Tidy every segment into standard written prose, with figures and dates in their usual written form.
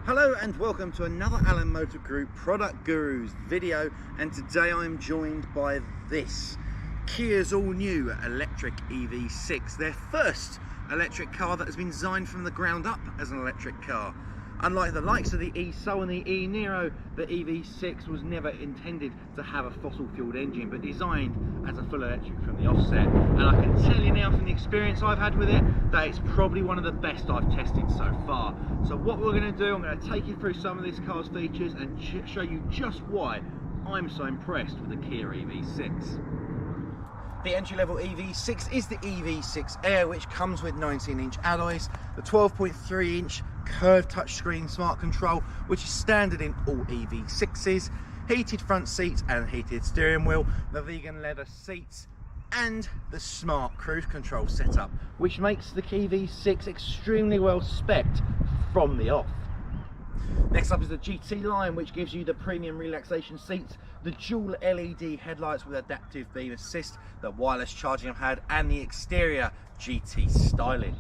Hello and welcome to another Allen Motor Group Product Gurus video, and today I'm joined by this Kia's all-new electric EV6, their first electric car that has been designed from the ground up as an electric car. Unlike the likes of the e-Soul and the e-Niro, the EV6 was never intended to have a fossil-fueled engine, but designed as a full electric from the offset. And I can tell you now from the experience I've had with it, that it's probably one of the best I've tested so far. So what we're going to do, I'm going to take you through some of this car's features and show you just why I'm so impressed with the Kia EV6. The entry-level EV6 is the EV6 Air, which comes with 19-inch alloys, the 12.3-inch curved touchscreen smart control, which is standard in all EV6s, heated front seats and heated steering wheel, the vegan leather seats, and the smart cruise control setup, which makes the EV6 extremely well spec'd from the off. Next up is the GT line, which gives you the premium relaxation seats, the dual LED headlights with adaptive beam assist, the wireless charging pad, and the exterior GT styling.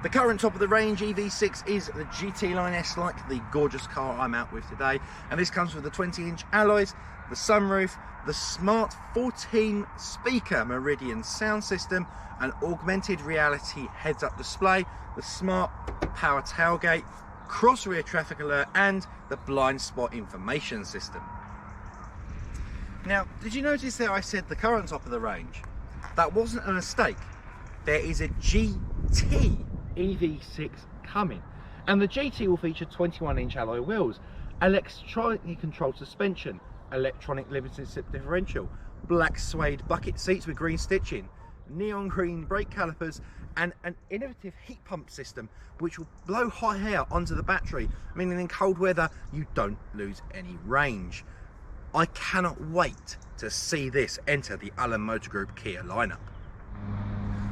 The current top of the range EV6 is the GT Line S, like the gorgeous car I'm out with today, and this comes with the 20-inch alloys, the sunroof, the smart 14 speaker Meridian sound system, an augmented reality heads-up display, the smart power tailgate, cross rear traffic alert, and the blind spot information system. Now, did you notice that I said the current top of the range? That wasn't a mistake. There is a GT EV6 coming, and the GT will feature 21-inch alloy wheels, electronically controlled suspension, electronic limited slip differential, black suede bucket seats with green stitching, neon green brake calipers, and an innovative heat pump system which will blow hot air onto the battery, meaning in cold weather you don't lose any range. I cannot wait to see this enter the Allen Motor Group Kia lineup.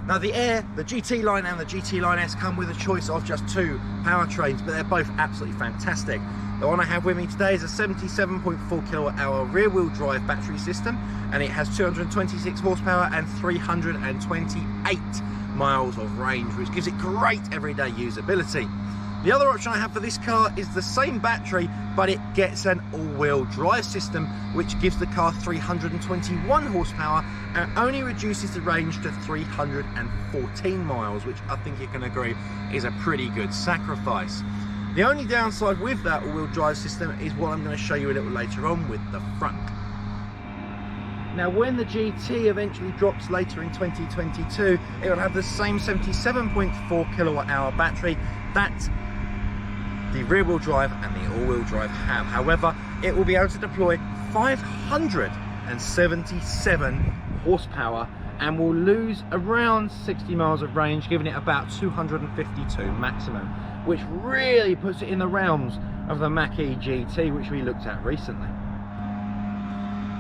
Now the Air, the GT line and the GT Line S come with a choice of just two powertrains, but they're both absolutely fantastic. The one I have with me today is a 77.4 kilowatt-hour rear-wheel drive battery system, and it has 226 horsepower and 328 miles of range, which gives it great everyday usability. The other option I have for this car is the same battery, but it gets an all-wheel drive system, which gives the car 321 horsepower and only reduces the range to 314 miles, which I think you can agree is a pretty good sacrifice. The only downside with that all-wheel drive system is what I'm going to show you a little later on with the front. Now, when the GT eventually drops later in 2022, it will have the same 77.4 kilowatt-hour battery that the rear-wheel drive and the all-wheel drive have. However, it will be able to deploy 577 horsepower and will lose around 60 miles of range, giving it about 252 maximum, which really puts it in the realms of the Mach-E GT, which we looked at recently.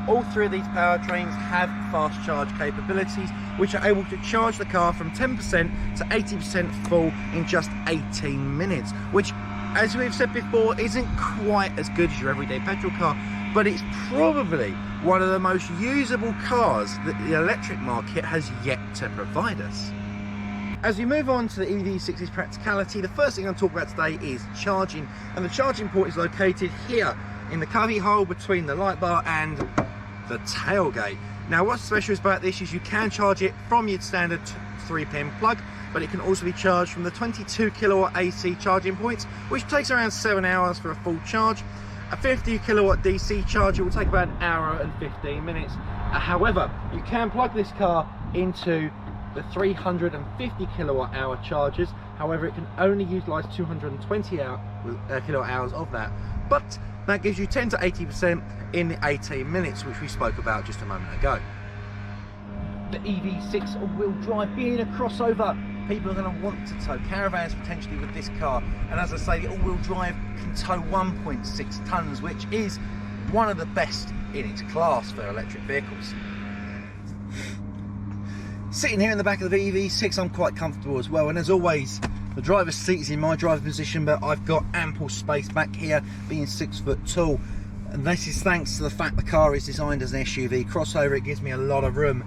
All three of these powertrains have fast charge capabilities, which are able to charge the car from 10% to 80% full in just 18 minutes, which, as we've said before, isn't quite as good as your everyday petrol car, but it's probably one of the most usable cars that the electric market has yet to provide us. As we move on to the EV6's practicality, the first thing I'm talking about today is charging, and the charging port is located here in the cubby hole between the light bar and the tailgate. Now, what's special about this is you can charge it from your standard 3-pin plug, but it can also be charged from the 22 kilowatt AC charging points, which takes around 7 hours for a full charge. A 50 kilowatt DC charger will take about an hour and 15 minutes. However, you can plug this car into the 350 kilowatt hour chargers. However, it can only utilize 220 kilowatt hours of that, but that gives you 10 to 80% in the 18 minutes, which we spoke about just a moment ago. The EV6 all-wheel drive being a crossover, people are going to want to tow caravans potentially with this car, and as I say, the all-wheel drive can tow 1.6 tons, which is one of the best in its class for electric vehicles. Sitting here in the back of the EV6, I'm quite comfortable as well, and as always, the driver's seat is in my driver position, but I've got ample space back here, being 6 foot tall, and this is thanks to the fact the car is designed as an SUV crossover. It gives me a lot of room.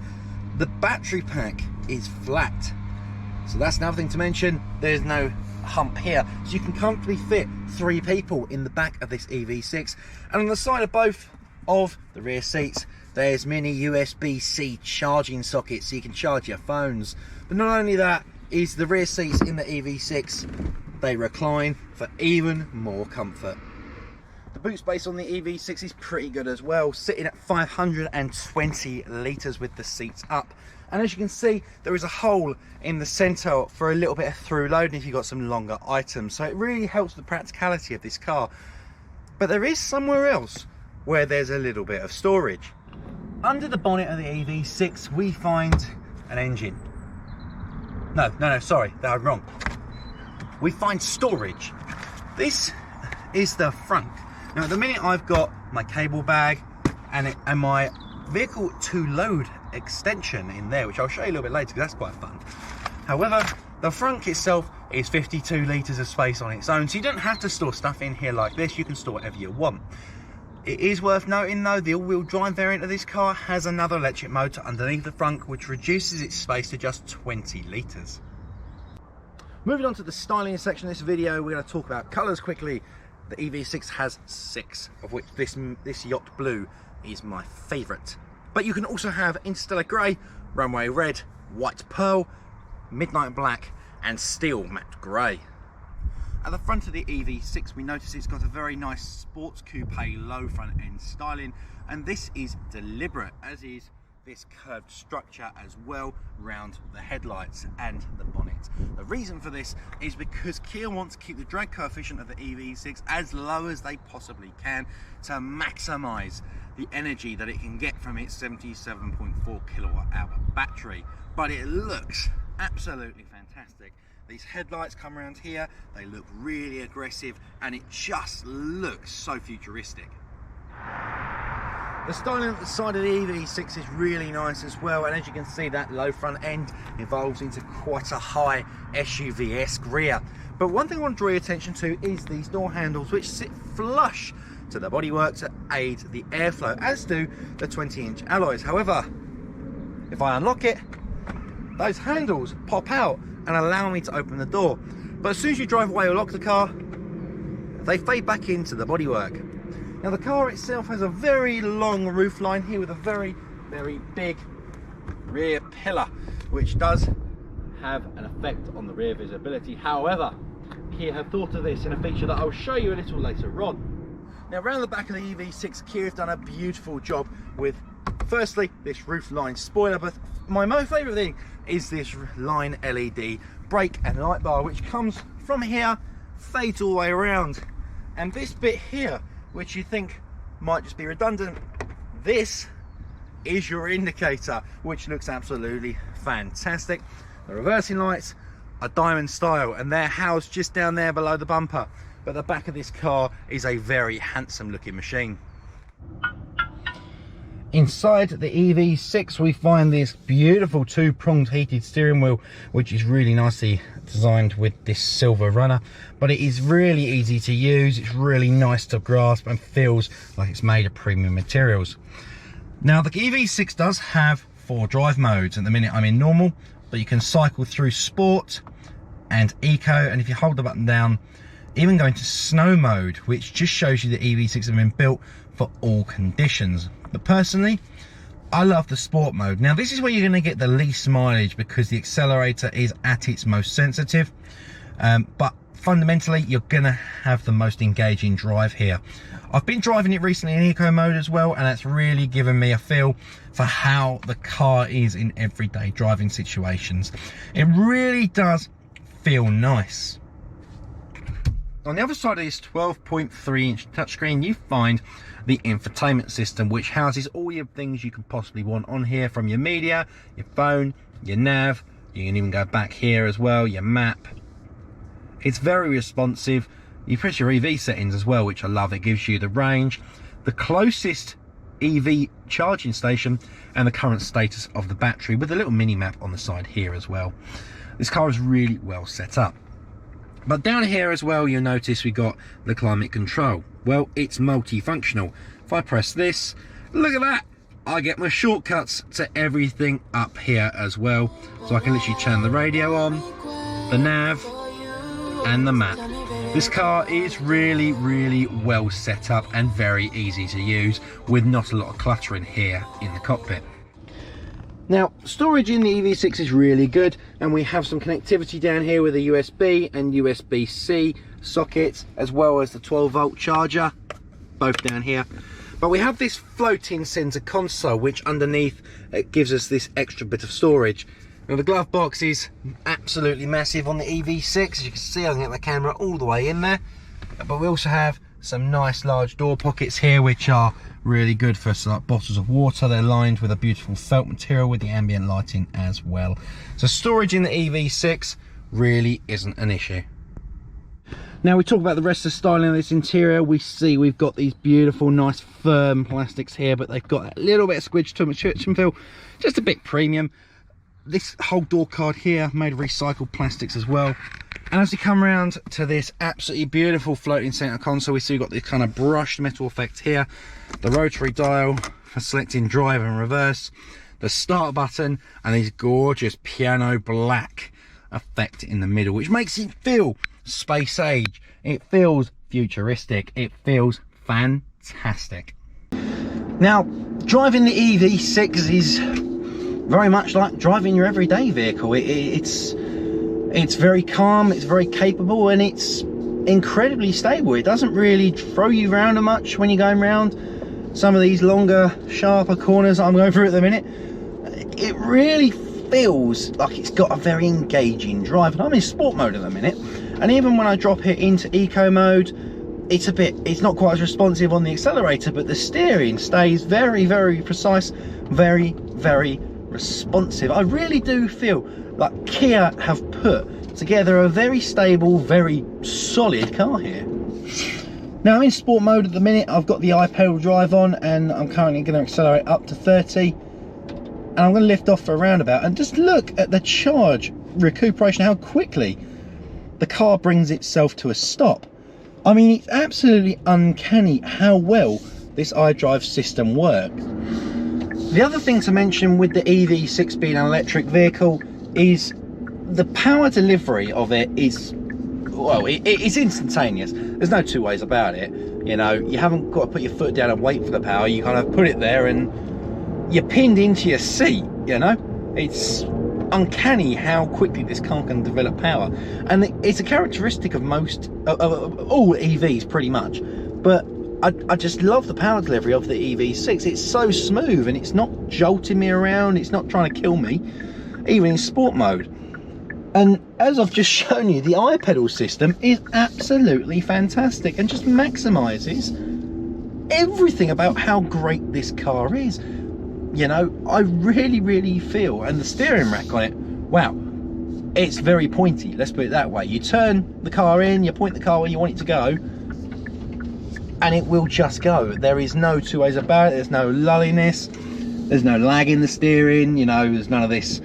The battery pack is flat, so that's another thing to mention. There's no hump here, so you can comfortably fit 3 people in the back of this EV6. And on the side of both of the rear seats, there's mini USB-C charging sockets, so you can charge your phones. But not only that, is the rear seats in the EV6, they recline for even more comfort. The boot space on the EV6 is pretty good as well, sitting at 520 litres with the seats up. And as you can see, there is a hole in the centre for a little bit of through loading if you've got some longer items. So it really helps the practicality of this car. But there is somewhere else where there's a little bit of storage. Under the bonnet of the EV6, we find an engine. No, sorry, that I'm wrong. We find storage. This is the front. Now at the minute I've got my cable bag and my vehicle to load extension in there, which I'll show you a little bit later because that's quite fun. However, the frunk itself is 52 litres of space on its own, so you don't have to store stuff in here like this. You can store whatever you want. It is worth noting though, the all-wheel drive variant of this car has another electric motor underneath the frunk, which reduces its space to just 20 litres. Moving on to the styling section of this video, we're going to talk about colours quickly. The EV6 has 6, of which this yacht blue is my favourite. But you can also have Interstellar Grey, Runway Red, White Pearl, Midnight Black and Steel Matte Grey. At the front of the EV6 we notice it's got a very nice sports coupe low front end styling, and this is deliberate, as is this curved structure as well round the headlights and the bonnet. The reason for this is because Kia wants to keep the drag coefficient of the EV6 as low as they possibly can to maximise the energy that it can get from its 77.4 kilowatt hour battery. But it looks absolutely fantastic. These headlights come around here, they look really aggressive and it just looks so futuristic. The styling at the side of the EV6 is really nice as well, and as you can see, that low front end evolves into quite a high SUV-esque rear. But one thing I want to draw your attention to is these door handles, which sit flush to the bodywork to aid the airflow, as do the 20-inch alloys. However, if I unlock it, those handles pop out and allow me to open the door. But as soon as you drive away or lock the car, they fade back into the bodywork. Now the car itself has a very long roof line here with a very, very big rear pillar, which does have an effect on the rear visibility. However, Kia have thought of this in a feature that I'll show you a little later on. Now around the back of the EV6, Kia have done a beautiful job with, firstly, this roof line spoiler, but my most favourite thing is this line LED brake and light bar, which comes from here, fades all the way around. And this bit here, which you think might just be redundant, this is your indicator, which looks absolutely fantastic. The reversing lights are diamond style and they're housed just down there below the bumper, but the back of this car is a very handsome looking machine. Inside the EV6 we find this beautiful 2-pronged heated steering wheel, which is really nicely designed with this silver runner, but it is really easy to use. It's really nice to grasp and feels like it's made of premium materials. Now the EV6 does have 4 drive modes. At the minute I'm in normal, but you can cycle through sport and eco, and if you hold the button down, even go into snow mode, which just shows you the EV6 have been built for all conditions. But personally, I love the sport mode. Now this is where you're going to get the least mileage because the accelerator is at its most sensitive, but fundamentally you're going to have the most engaging drive here. I've been driving it recently in eco mode as well, and that's really given me a feel for how the car is in everyday driving situations. It really does feel nice. On the other side of this 12.3-inch touchscreen, you find the infotainment system, which houses all your things you can possibly want on here, from your media, your phone, your nav. You can even go back here as well, your map. It's very responsive. You press your EV settings as well, which I love. It gives you the range, the closest EV charging station, and the current status of the battery, with a little mini map on the side here as well. This car is really well set up. But down here as well, you'll notice we got the climate control. Well, it's multifunctional. If I press this, look at that, I get my shortcuts to everything up here as well. So I can literally turn the radio on, the nav, and the map. This car is really, really well set up and very easy to use, with not a lot of clutter in here in the cockpit. Now, storage in the EV6 is really good, and we have some connectivity down here with a USB and USB-C sockets, as well as the 12-volt charger, both down here. But we have this floating center console, which underneath it gives us this extra bit of storage. Now, the glove box is absolutely massive on the EV6. As you can see, I can get the camera all the way in there. But we also have some nice large door pockets here, which are really good for like bottles of water. They're lined with a beautiful felt material with the ambient lighting as well. So storage in the EV6 really isn't an issue. Now we talk about the rest of the styling of this interior. We see we've got these beautiful, nice, firm plastics here, but they've got a little bit of squidge to them, which feel just a bit premium. This whole door card here made of recycled plastics as well. And as we come around to this absolutely beautiful floating center console, we see we've got this kind of brushed metal effect here, the rotary dial for selecting drive and reverse, the start button, and this gorgeous piano black effect in the middle, which makes it feel space age. It feels futuristic. It feels fantastic. Now, driving the EV6 is very much like driving your everyday vehicle. It's very calm, it's very capable, and it's incredibly stable. It doesn't really throw you around much when you're going around some of these longer, sharper corners I'm going through at the minute. It really feels like it's got a very engaging drive, and I'm in sport mode at the minute, and even when I drop it into eco mode, it's not quite as responsive on the accelerator, but the steering stays very, very precise, very, very responsive. I really do feel like Kia have put together a very stable, very solid car here. Now I'm in sport mode at the minute. I've got the iPedal drive on, and I'm currently going to accelerate up to 30, and I'm going to lift off for a roundabout, and just look at the charge recuperation, how quickly the car brings itself to a stop. I mean, it's absolutely uncanny how well this iDrive system works. The other thing to mention with the EV6 being an electric vehicle is the power delivery of it is, well, it's instantaneous. There's no two ways about it. You know, you haven't got to put your foot down and wait for the power. You kind of put it there and you're pinned into your seat, you know. It's uncanny how quickly this car can develop power, and it's a characteristic of most all EVs pretty much. But I just love the power delivery of the EV6. It's so smooth, and it's not jolting me around, it's not trying to kill me, even in sport mode. And as I've just shown you, the iPedal system is absolutely fantastic and just maximizes everything about how great this car is. You know, I really, really feel, and the steering rack on it, wow, it's very pointy, let's put it that way. You turn the car in, you point the car where you want it to go, and it will just go. There is no two ways about it. There's no lulliness, there's no lag in the steering, you know, there's none of this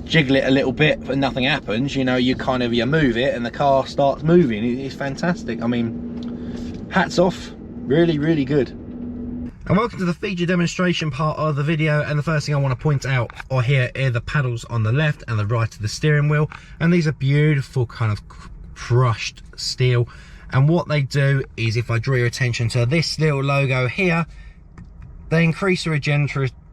jiggle it a little bit but nothing happens. You know, you move it and the car starts moving. It's fantastic. I mean, hats off, really, really good. And welcome to the feature demonstration part of the video, and the first thing I want to point out here are the paddles on the left and the right of the steering wheel, and these are beautiful kind of crushed steel, and what they do is, if I draw your attention to this little logo here, they increase the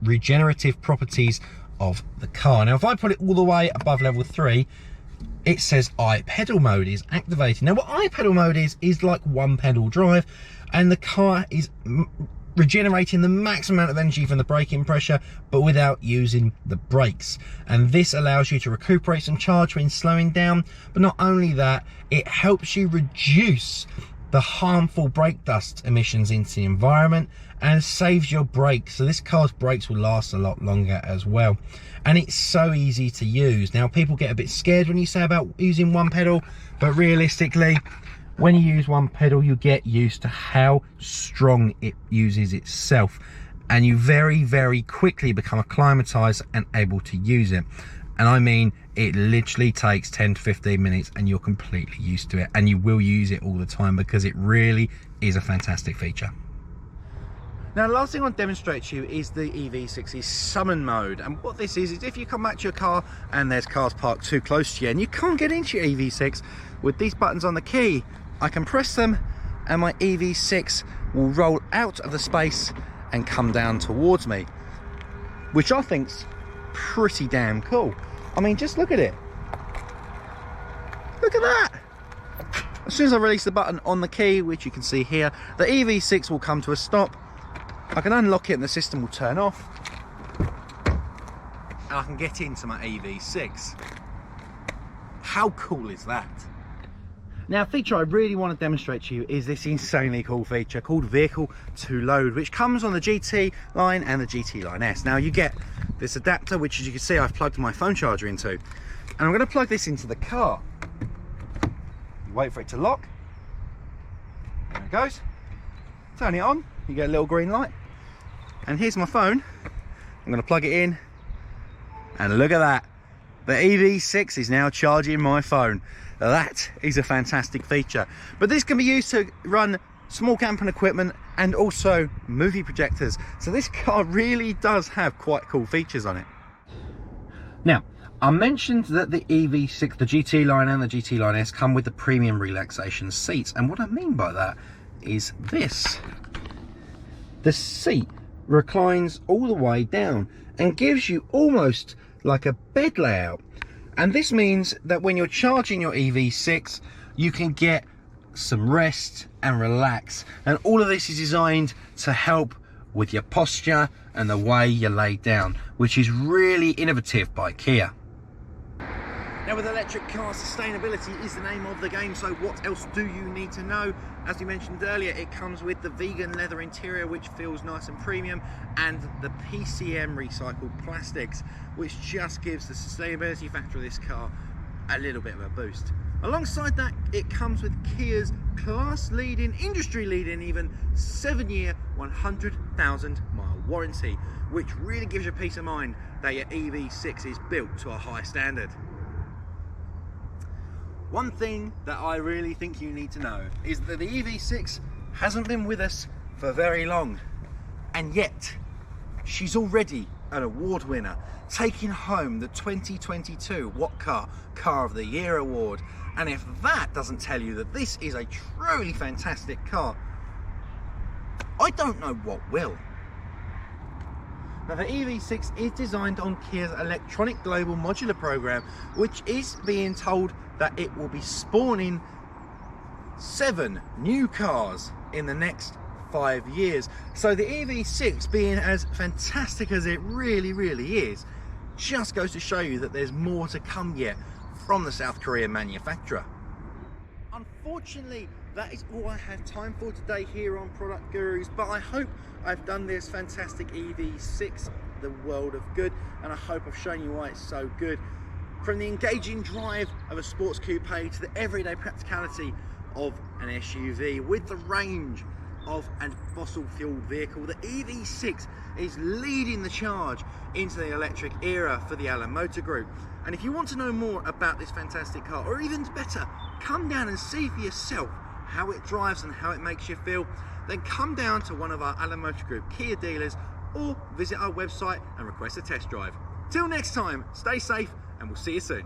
regenerative properties of the car. Now if I put it all the way above level 3, it says iPedal mode is activated. Now what iPedal mode is like one pedal drive, and the car is regenerating the maximum amount of energy from the braking pressure, but without using the brakes. And this allows you to recuperate some charge when slowing down. But not only that, it helps you reduce the harmful brake dust emissions into the environment and saves your brakes. So this car's brakes will last a lot longer as well. And it's so easy to use. Now people get a bit scared when you say about using one pedal, but realistically, when you use one pedal, you get used to how strong it uses itself, and you very, very quickly become acclimatized and able to use it. And I mean, it literally takes 10 to 15 minutes and you're completely used to it, and you will use it all the time because it really is a fantastic feature. Now the last thing I want to demonstrate to you is the EV6's summon mode, and what this is if you come back to your car and there's cars parked too close to you and you can't get into your EV6, with these buttons on the key I can press them and my EV6 will roll out of the space and come down towards me, which I think's pretty damn cool. I mean, just look at it. Look at that. As soon as I release the button on the key, which you can see here, the EV6 will come to a stop. I can unlock it and the system will turn off, and I can get into my EV6. How cool is that? Now, a feature I really want to demonstrate to you is this insanely cool feature called Vehicle to Load, which comes on the GT line and the GT line S. Now you get this adapter, which as you can see I've plugged my phone charger into, and I'm going to plug this into the car. You wait for it to lock. There it goes. Turn it on, you get a little green light. And here's my phone. I'm going to plug it in, and look at that. The EV6 is now charging my phone. That is a fantastic feature. But this can be used to run small camping equipment and also movie projectors. So this car really does have quite cool features on it. Now, I mentioned that the EV6, the GT line and the GT line S come with the premium relaxation seats. And what I mean by that is this. The seat reclines all the way down and gives you almost like a bed layout. And this means that when you're charging your EV6, you can get some rest and relax. And all of this is designed to help with your posture and the way you lay down, which is really innovative by Kia. Now, with electric cars, sustainability is the name of the game, so what else do you need to know? As we mentioned earlier, it comes with the vegan leather interior, which feels nice and premium, and the PCM recycled plastics, which just gives the sustainability factor of this car a little bit of a boost. Alongside that, it comes with Kia's class-leading, industry-leading even, 7-year, 100,000 mile warranty, which really gives you peace of mind that your EV6 is built to a high standard. One thing that I really think you need to know is that the EV6 hasn't been with us for very long, and yet she's already an award winner, taking home the 2022 What Car of the Year award. And if that doesn't tell you that this is a truly fantastic car, I don't know what will. Now, the EV6 is designed on Kia's electronic global modular program, which is being told that it will be spawning 7 new cars in the next 5 years. So the EV6, being as fantastic as it really is, just goes to show you that there's more to come yet from the South Korean manufacturer. Unfortunately, that is all I have time for today here on Product Gurus, but I hope I've done this fantastic EV6 the world of good, and I hope I've shown you why it's so good. From the engaging drive of a sports coupe to the everyday practicality of an SUV with the range of a fossil fueled vehicle, the EV6 is leading the charge into the electric era for the Allen Motor Group. And if you want to know more about this fantastic car, or even better, come down and see for yourself how it drives and how it makes you feel, then come down to one of our Allen Motor Group Kia dealers or visit our website and request a test drive. Till next time, stay safe and we'll see you soon.